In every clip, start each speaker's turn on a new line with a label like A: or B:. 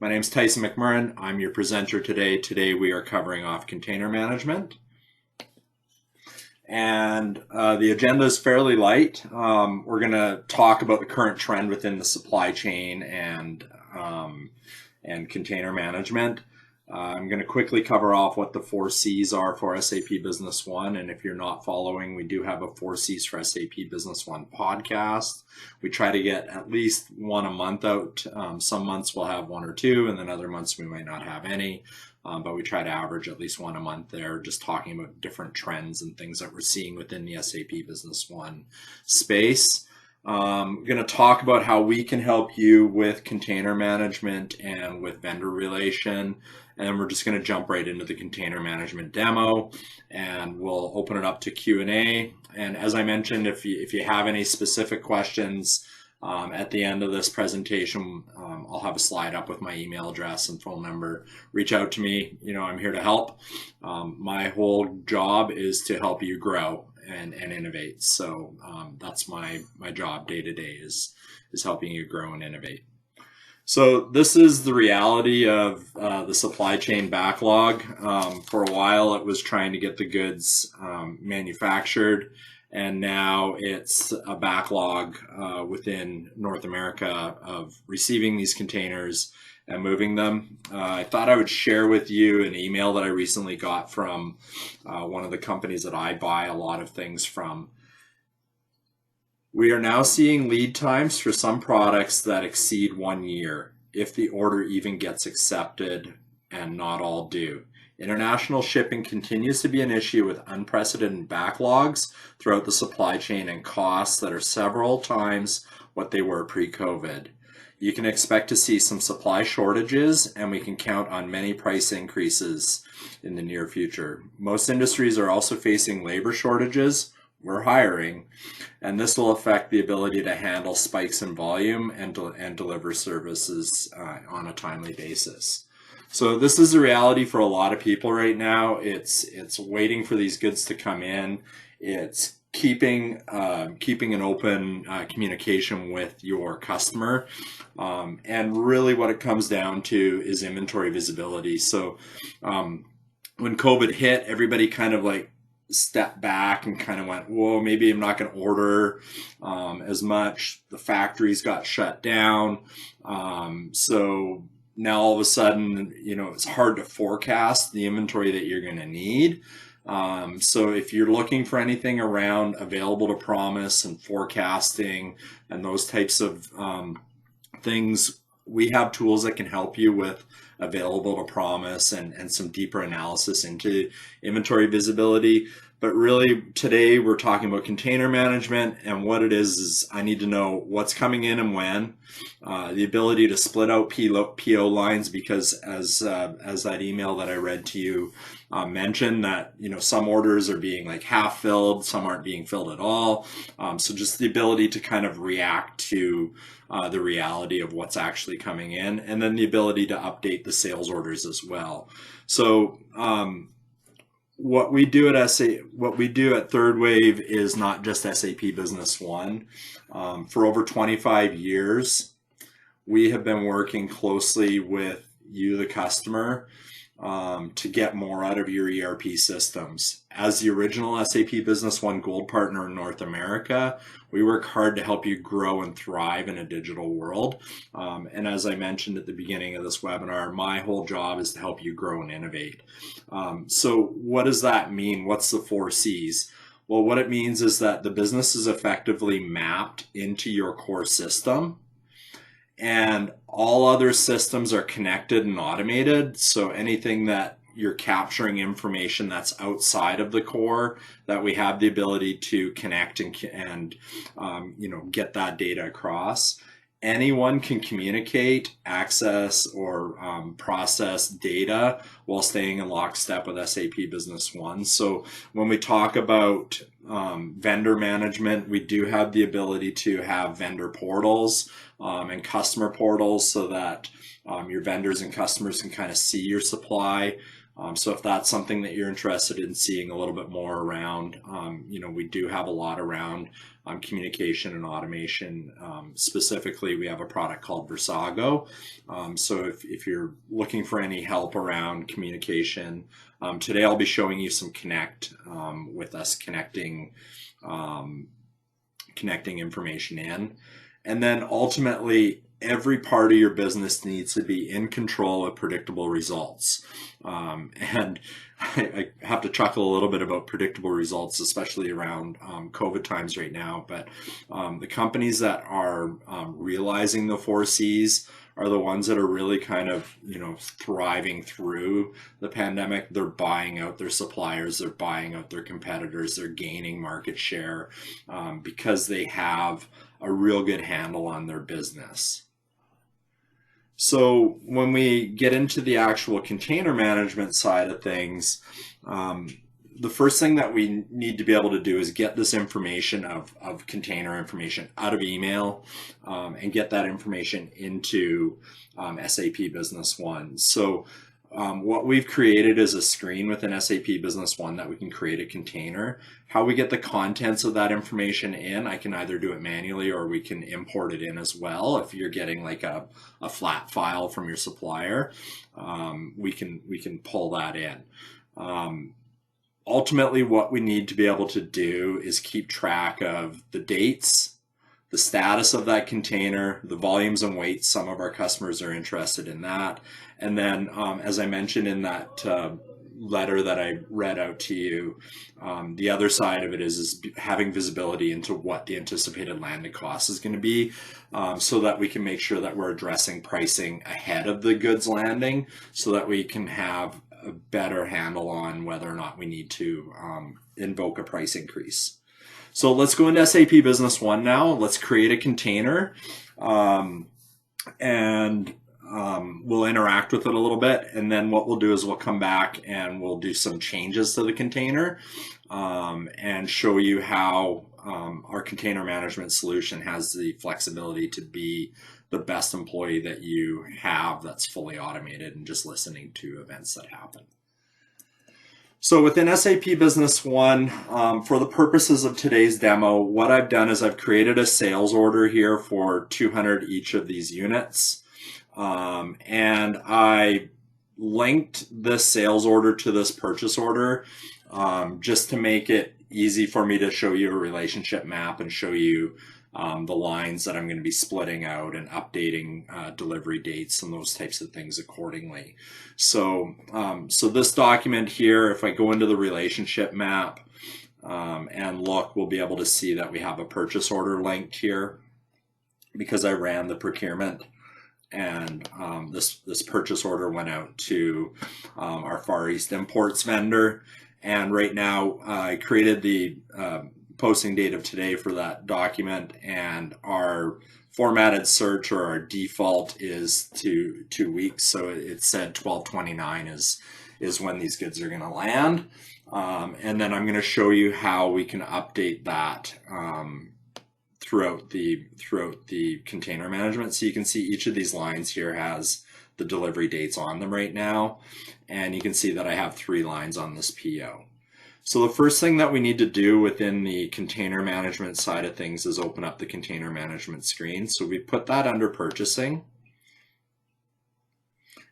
A: My name is Tyson McMurran. I'm your presenter today. Today we are covering off container management. And the agenda is fairly light. We're going to talk about the current trend within the supply chain and container management. I'm going to quickly cover off what the 4Cs are for SAP Business One. And if you're not following, we do have a 4Cs for SAP Business One podcast. We try to get at least one a month out. Some months we'll have one or two, and then other months we might not have any. But we try to average at least one a month there, just talking about different trends and things that we're seeing within the SAP Business One space. I'm going to talk about how we can help you with container management and with vendor relation. And then we're just going to jump right into the container management demo, and we'll open it up to Q&A. And as I mentioned, if you have any specific questions at the end of this presentation, I'll have a slide up with my email address and phone number. Reach out to me. I'm here to help. My whole job is to help you grow and innovate. So that's my job day to day is helping you grow and innovate. So this is the reality of the supply chain backlog. For a while, it was trying to get the goods manufactured, and now it's a backlog within North America of receiving these containers and moving them. I thought I would share with you an email that I recently got from one of the companies that I buy a lot of things from. We are now seeing lead times for some products that exceed 1 year, if the order even gets accepted, and not all do. International shipping continues to be an issue with unprecedented backlogs throughout the supply chain and costs that are several times what they were pre-COVID. You can expect to see some supply shortages, and we can count on many price increases in the near future. Most industries are also facing labor shortages. We're hiring, and this will affect the ability to handle spikes in volume and deliver services on a timely basis. So this is the reality for a lot of people right now. It's waiting for these goods to come in. It's keeping an open communication with your customer, and really what it comes down to is inventory visibility. So when COVID hit, everybody kind of stepped back and kind of went, whoa, maybe I'm not going to order as much. The factories got shut down. So now all of a sudden, it's hard to forecast the inventory that you're going to need. So if you're looking for anything around available to promise and forecasting and those types of things, we have tools that can help you with available to promise and some deeper analysis into inventory visibility. But really today we're talking about container management, and what it is I need to know what's coming in and when, the ability to split out PO lines, because as that email that I read to you mentioned, that some orders are being half filled, some aren't being filled at all. So just the ability to kind of react to the reality of what's actually coming in, and then the ability to update the sales orders as well. So what we do at Third Wave is not just SAP Business One. For over 25 years, we have been working closely with you, the customer, to get more out of your ERP systems. As the original SAP Business One Gold Partner in North America, we work hard to help you grow and thrive in a digital world. And as I mentioned at the beginning of this webinar, my whole job is to help you grow and innovate. So what does that mean? What's the 4Cs? Well, what it means is that the business is effectively mapped into your core system, and all other systems are connected and automated. So anything that you're capturing information that's outside of the core, that we have the ability to connect and get that data across. Anyone can communicate, access, or process data while staying in lockstep with SAP Business One. So when we talk about vendor management, we do have the ability to have vendor portals and customer portals, so that your vendors and customers can kind of see your supply. So if that's something that you're interested in seeing a little bit more around, we do have a lot around communication and automation. Specifically, we have a product called Versago. So if you're looking for any help around communication, today I'll be showing you some Connect with us connecting information in. And then ultimately, every part of your business needs to be in control of predictable results. And I have to chuckle a little bit about predictable results, especially around COVID times right now. But the companies that are realizing the 4Cs are the ones that are really kind of, thriving through the pandemic. They're buying out their suppliers, they're buying out their competitors, they're gaining market share because they have a real good handle on their business. So when we get into the actual container management side of things, the first thing that we need to be able to do is get this information of container information out of email and get that information into SAP Business One. So what we've created is a screen within SAP Business One that we can create a container. How we get the contents of that information in, I can either do it manually or we can import it in as well. If you're getting like a flat file from your supplier, we can pull that in. Ultimately, what we need to be able to do is keep track of the dates, the status of that container, the volumes and weights. Some of our customers are interested in that. And then, as I mentioned in that letter that I read out to you, the other side of it is having visibility into what the anticipated landed cost is going to be, so that we can make sure that we're addressing pricing ahead of the goods landing, so that we can have a better handle on whether or not we need to invoke a price increase. So let's go into SAP Business One now. Let's create a container and we'll interact with it a little bit. And then what we'll do is we'll come back and we'll do some changes to the container and show you how our container management solution has the flexibility to be the best employee that you have that's fully automated and just listening to events that happen. So within SAP Business One, for the purposes of today's demo, what I've done is I've created a sales order here for 200 each of these units. And I linked this sales order to this purchase order just to make it easy for me to show you a relationship map and show you the lines that I'm going to be splitting out and updating delivery dates and those types of things accordingly. So this document here, if I go into the relationship map and look, we'll be able to see that we have a purchase order linked here because I ran the procurement. And this purchase order went out to our Far East Imports vendor. And right now I created the posting date of today for that document, and our formatted search or our default is to 2 weeks. So it said 12/29 is when these goods are going to land. And then I'm going to show you how we can update that throughout the container management. So you can see each of these lines here has the delivery dates on them right now. And you can see that I have 3 lines on this PO. So the first thing that we need to do within the container management side of things is open up the container management screen. So we put that under purchasing.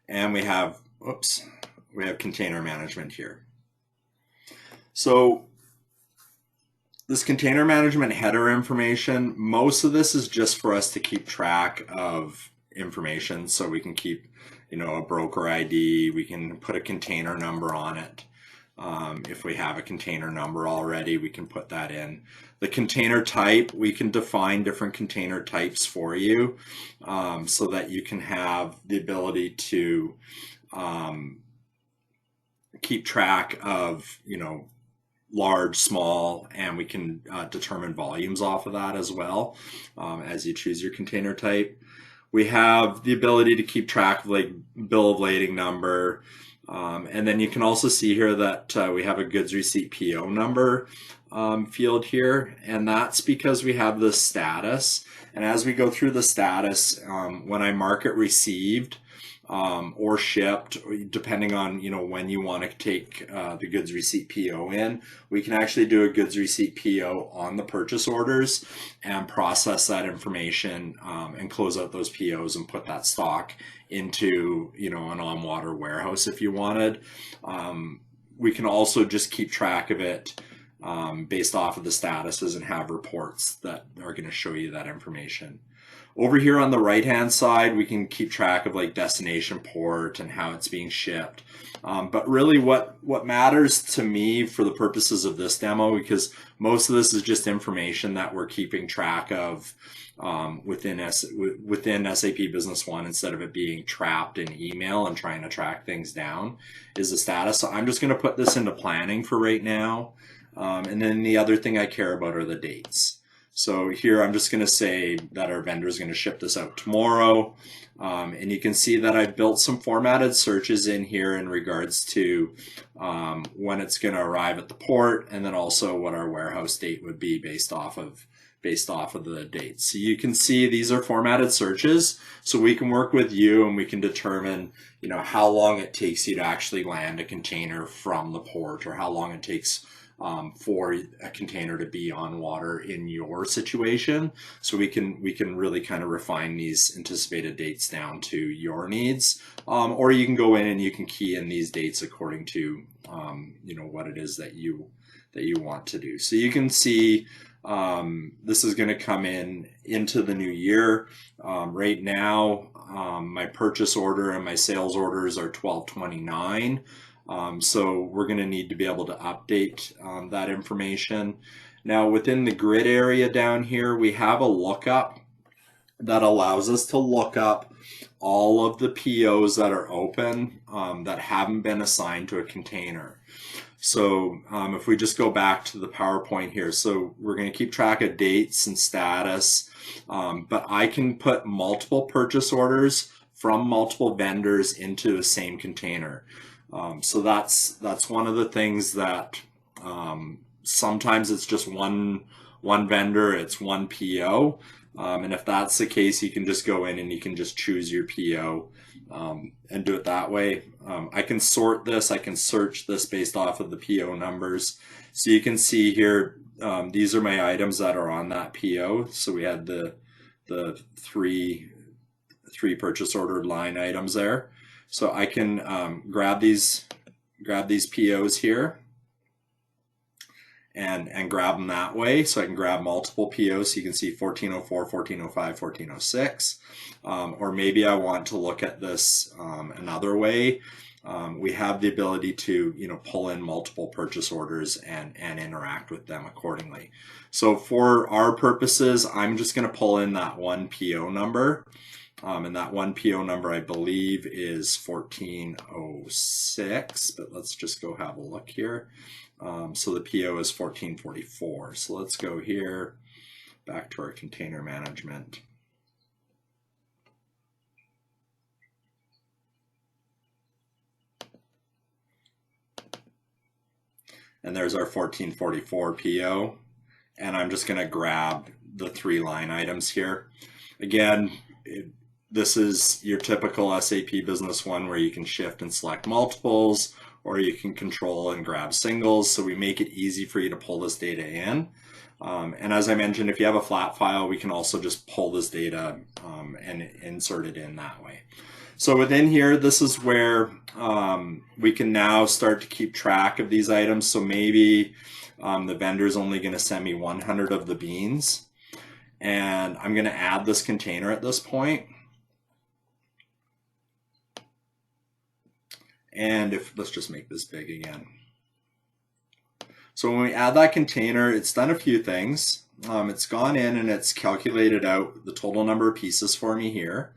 A: And we have container management here. So this container management header information, most of this is just for us to keep track of information. So we can keep, a broker ID, we can put a container number on it. If we have a container number already, we can put that in. The container type, we can define different container types for you so that you can have the ability to keep track of, large, small, and we can determine volumes off of that as well as you choose your container type. We have the ability to keep track of like bill of lading number. And then you can also see here that we have a goods receipt PO number field here, and that's because we have the status. And as we go through the status, when I mark it received, or shipped, depending on when you want to take the goods receipt PO in. We can actually do a goods receipt PO on the purchase orders and process that information and close out those POs and put that stock into an on-water warehouse if you wanted. We can also just keep track of it based off of the statuses and have reports that are going to show you that information. Over here on the right hand side, we can keep track of like destination port and how it's being shipped. But really what matters to me for the purposes of this demo, because most of this is just information that we're keeping track of within SAP Business One, instead of it being trapped in email and trying to track things down, is the status. So I'm just going to put this into planning for right now. And then the other thing I care about are the dates. So here I'm just going to say that our vendor is going to ship this out tomorrow. And you can see that I've built some formatted searches in here in regards to when it's going to arrive at the port, and then also what our warehouse date would be based off of the date. So you can see these are formatted searches, so we can work with you and we can determine how long it takes you to actually land a container from the port, or how long it takes for a container to be on water in your situation. So we can really kind of refine these anticipated dates down to your needs, or you can go in and you can key in these dates according to what it is that you want to do. So you can see this is going to come into the new year. Right now my purchase order and my sales orders are 12/29. So we're going to need to be able to update that information. Now within the grid area down here, we have a lookup that allows us to look up all of the POs that are open that haven't been assigned to a container. So if we just go back to the PowerPoint here, so we're going to keep track of dates and status, but I can put multiple purchase orders from multiple vendors into the same container. So that's one of the things that sometimes it's just one vendor, it's one PO, and if that's the case, you can just go in and you can just choose your PO and do it that way. I can sort this, I can search this based off of the PO numbers. So you can see here, these are my items that are on that PO. So we had the three purchase ordered line items there. So I can grab these POs here and grab them that way. So I can grab multiple POs. So you can see 1404, 1405, 1406. Or maybe I want to look at this another way. We have the ability to pull in multiple purchase orders and interact with them accordingly. So for our purposes, I'm just going to pull in that one PO number. And that one PO number, I believe, is 1406, but let's just go have a look here. So the PO is 1444. So let's go here, back to our container management. And there's our 1444 PO. And I'm just going to grab the 3 line items here. Again, this is your typical SAP Business One where you can shift and select multiples, or you can control and grab singles. So we make it easy for you to pull this data in. And as I mentioned, if you have a flat file, we can also just pull this data and insert it in that way. So within here, this is where we can now start to keep track of these items. So maybe the vendor is only going to send me 100 of the beans, and I'm going to add this container at this point. And let's just make this big again. So when we add that container, it's done a few things. It's gone in and it's calculated out the total number of pieces for me here.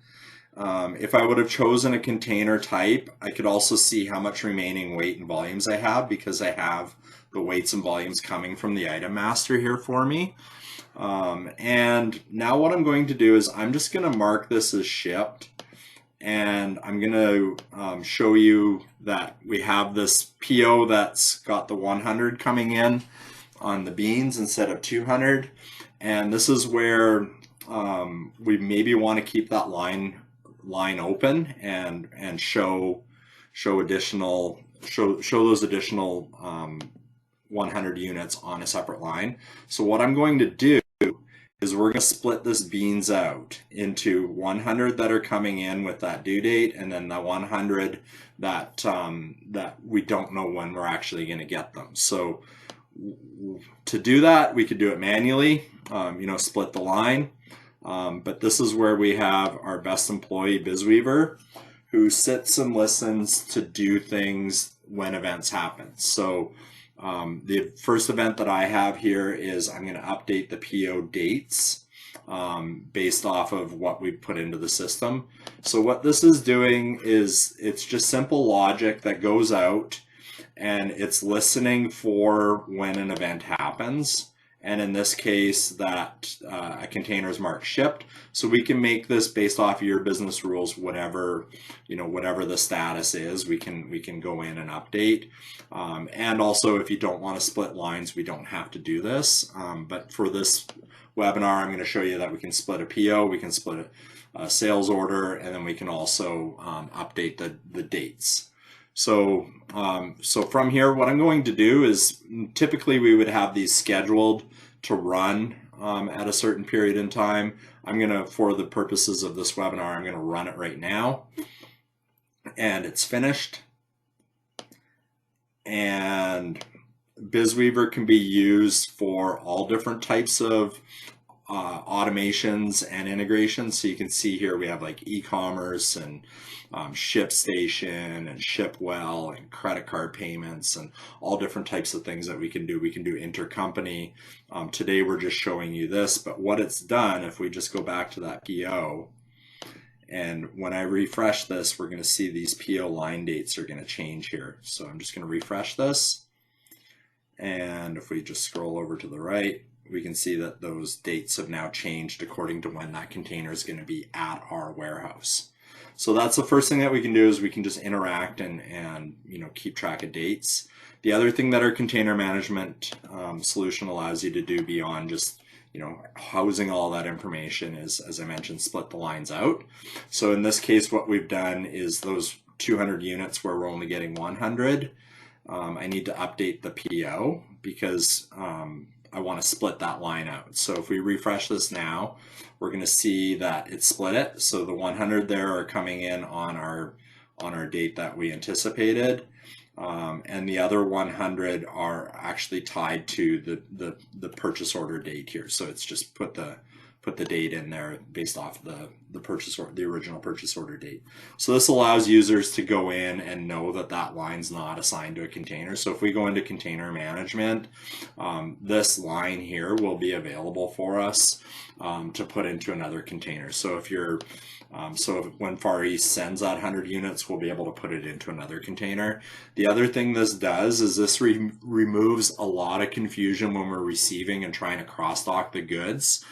A: If I would have chosen a container type, I could also see how much remaining weight and volumes I have, because I have the weights and volumes coming from the item master here for me. And now what I'm going to do is I'm just going to mark this as shipped. And I'm going to show you that we have this PO that's got the 100 coming in on the beans instead of 200. And this is where we maybe want to keep that line line open and show those additional 100 units on a separate line. So what I'm going to do is we're going to split this beans out into 100 that are coming in with that due date, and then the 100 that that we don't know when we're actually going to get them. So to do that, we could do it manually, split the line. But this is where we have our best employee, BizWeaver, who sits and listens to do things when events happen. So the first event that I have here is I'm going to update the PO dates based off of what we put into the system. So what this is doing is it's just simple logic that goes out and it's listening for when an event happens. And in this case, that a container is marked shipped. So we can make this based off of your business rules, whatever the status is, we can go in and update. And also, if you don't want to split lines, we don't have to do this. But for this webinar, I'm going to show you that we can split a PO, we can split a sales order, and then we can also update the dates. So from here, what I'm going to do is typically we would have these scheduled to run at a certain period in time. I'm going to, for the purposes of this webinar, I'm going to run it right now. And it's finished. And BizWeaver can be used for all different types of automations and integrations. So you can see here we have like e-commerce and ShipStation and ShipWell and credit card payments and all different types of things that we can do. We can do intercompany. Today we're just showing you this, but what it's done, if we just go back to that PO, and when I refresh this, we're going to see these PO line dates are going to change here. So I'm just going to refresh this. And if we just scroll over to the right, we can see that those dates have now changed according to when that container is going to be at our warehouse. So that's the first thing that we can do, is we can just interact and keep track of dates. The other thing that our container management solution allows you to do beyond just housing all that information is, as I mentioned, split the lines out. So in this case, what we've done is those 200 units where we're only getting 100, I need to update the PO because I want to split that line out. So if we refresh this now, we're going to see that it split it. So the 100 there are coming in on our date that we anticipated. And the other 100 are actually tied to the purchase order date here. So it's just put the date in there based off the purchase order, the original purchase order date. So this allows users to go in and know that that line's not assigned to a container. So if we go into container management, this line here will be available for us to put into another container. So if you're when Far East sends that 100 units, we'll be able to put it into another container. The other thing this does is this removes a lot of confusion when we're receiving and trying to cross-dock the goods.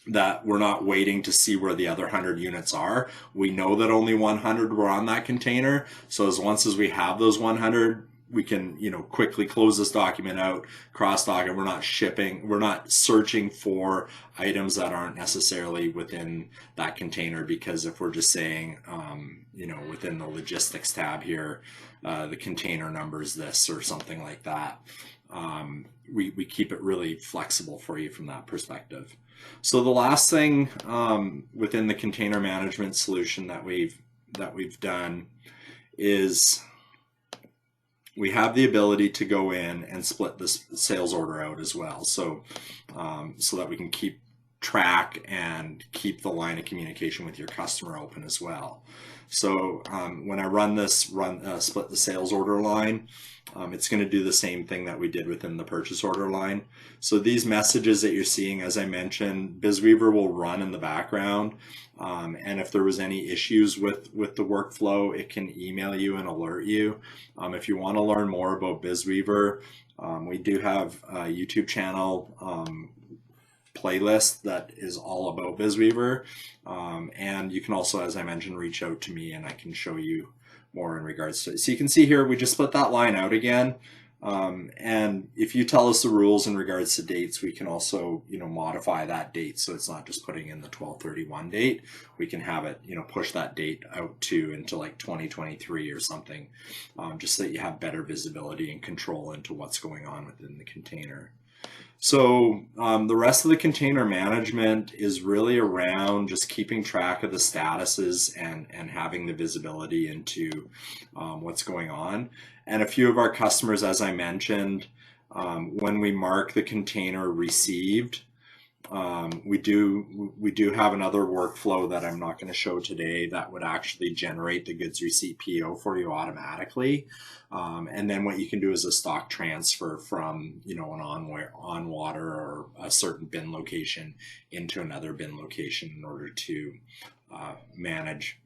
A: That we're not waiting to see where the other 100 units are. We know that only 100 were on that container. So once as we have those 100, we can quickly close this document out, cross-dock, and we're not searching for items that aren't necessarily within that container, because if we're just saying within the logistics tab here, the container number is this or something like that, we keep it really flexible for you from that perspective. So the last thing within the container management solution that we've done is we have the ability to go in and split this sales order out as well. So so that we can keep track and keep the line of communication with your customer open as well. So when I run this, split the sales order line, it's going to do the same thing that we did within the purchase order line. So these messages that you're seeing, as I mentioned, BizWeaver will run in the background. And if there was any issues with the workflow, it can email you and alert you. If you want to learn more about BizWeaver, we do have a YouTube channel playlist that is all about BizWeaver. And you can also, as I mentioned, reach out to me and I can show you more in regards to it. So you can see here, we just split that line out again. And if you tell us the rules in regards to dates, we can also, modify that date. So it's not just putting in the 12/31 date. We can have it, push that date out into like 2023 or something, just so that you have better visibility and control into what's going on within the container. So the rest of the container management is really around just keeping track of the statuses and having the visibility into what's going on. And a few of our customers, as I mentioned, when we mark the container received, we do have another workflow that I'm not going to show today that would actually generate the goods receipt PO for you automatically. And then what you can do is a stock transfer from an on water or a certain bin location into another bin location in order to manage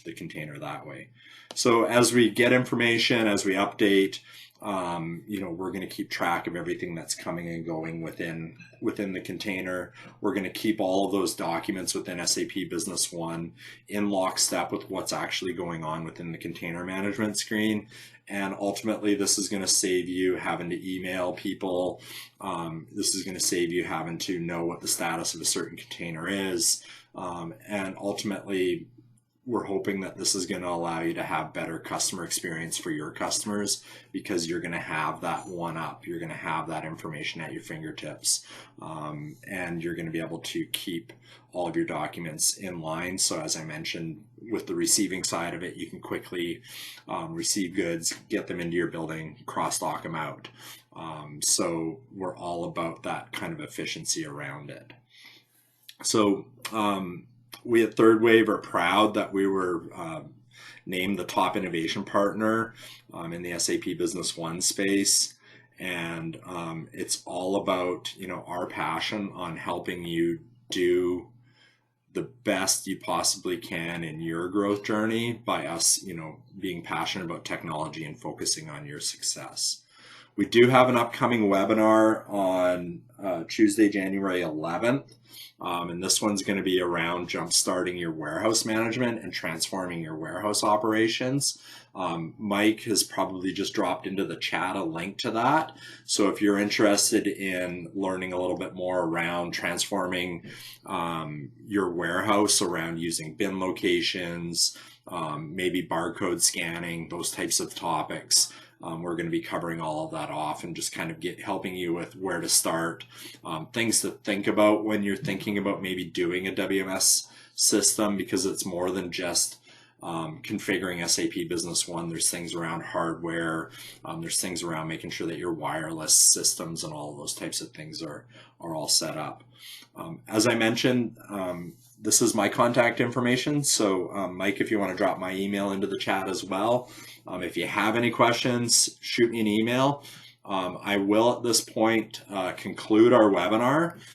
A: the container that way. So as we get information, as we update, we're going to keep track of everything that's coming and going within the container. We're going to keep all of those documents within SAP Business One in lockstep with what's actually going on within the container management screen. And ultimately, this is going to save you having to email people. This is going to save you having to know what the status of a certain container is. And ultimately, we're hoping that this is going to allow you to have better customer experience for your customers, because you're going to have that one up. You're going to have that information at your fingertips, and you're going to be able to keep all of your documents in line. So as I mentioned, with the receiving side of it, you can quickly receive goods, get them into your building, cross-dock them out. So we're all about that kind of efficiency around it. So we at Third Wave are proud that we were named the top innovation partner in the SAP Business One space. And it's all about, our passion on helping you do the best you possibly can in your growth journey by us, being passionate about technology and focusing on your success. We do have an upcoming webinar on Tuesday, January 11th. And this one's going to be around jump-starting your warehouse management and transforming your warehouse operations. Mike has probably just dropped into the chat a link to that. So if you're interested in learning a little bit more around transforming your warehouse, around using bin locations, maybe barcode scanning, those types of topics, we're going to be covering all of that off and just kind of helping you with where to start, things to think about when you're thinking about maybe doing a WMS system, because it's more than just configuring SAP Business One. There's things around hardware, there's things around making sure that your wireless systems and all of those types of things are all set up. As I mentioned, this is my contact information. So Mike, if you want to drop my email into the chat as well. If you have any questions, shoot me an email. I will at this point conclude our webinar.